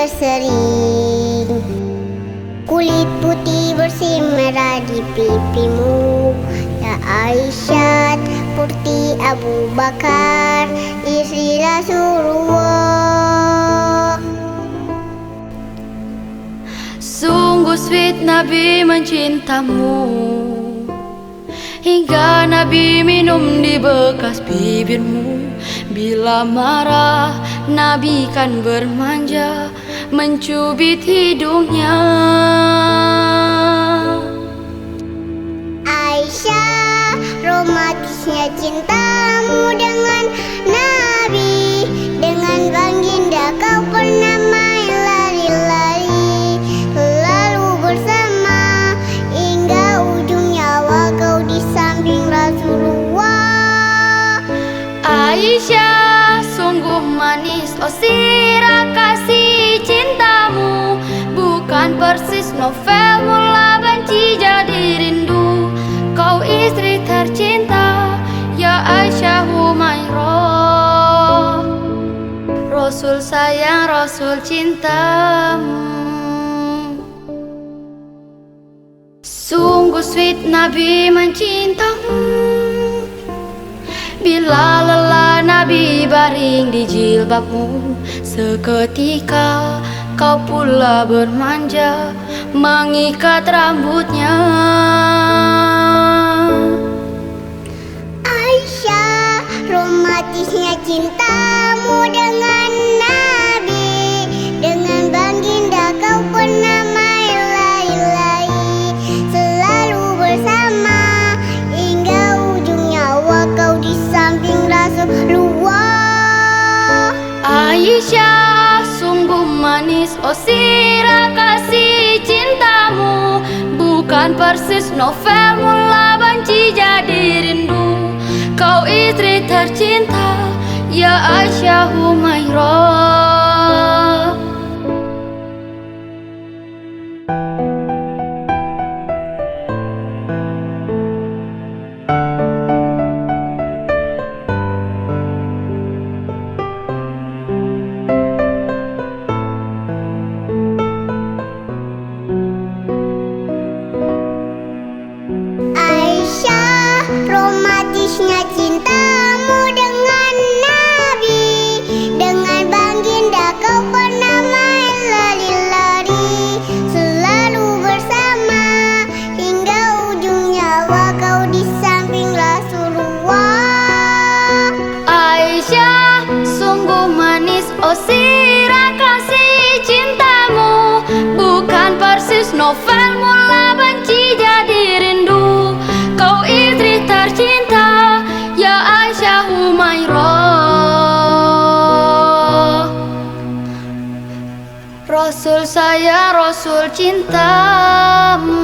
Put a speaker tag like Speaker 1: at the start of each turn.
Speaker 1: bersering, kulit putih bersih merah di pipimu. Ya Aisyah putri Abu Bakar, istri Rasulullah.
Speaker 2: Sungguh sweet Nabi mencintamu, hingga Nabi minum di bekas bibirmu. Bila marah Nabi kan bermanja, mencubit hidungnya.
Speaker 1: Aisyah, romantisnya cintamu dengan Nabi. Dengan baginda kau pernah main lari-lari, selalu bersama hingga ujung nyawa kau di samping Rasulullah.
Speaker 2: Aisyah, sungguh manis oh sirah kasih cintamu, bukan persis novel mula benci jadi rindu. Kau istri tercinta, ya Aisyah Humairah, Rasul sayang, Rasul cintamu. Sungguh sweet Nabi mencintamu, bila lelah Nabi baring di jilbabmu. Seketika kau pula bermanja, mengikat rambutnya.
Speaker 1: Aisyah, romantisnya cintamu dengan Nabi. Dengan baginda kau pernah main lari-lari, selalu bersama hingga ujung nyawa kau di samping Rasulullah.
Speaker 2: Aisyah, sungguh manis oh sirah kasih cintamu, bukan persis novel mula benci jadi rindu. Kau istri tercinta, ya Aisyah Humairah.
Speaker 1: Aisyah, romantisnya cintamu dengan Nabi. Dengan baginda kau pernah main lari-lari, selalu bersama hingga ujung nyawa kau di samping Rasulullah.
Speaker 2: Aisyah, sungguh manis oh sirah kasih cintamu, bukan persis novel mula benci jadi rindu. Kau istri tercinta, ya Aisyah Humairah, Rasul saya, Rasul cintamu.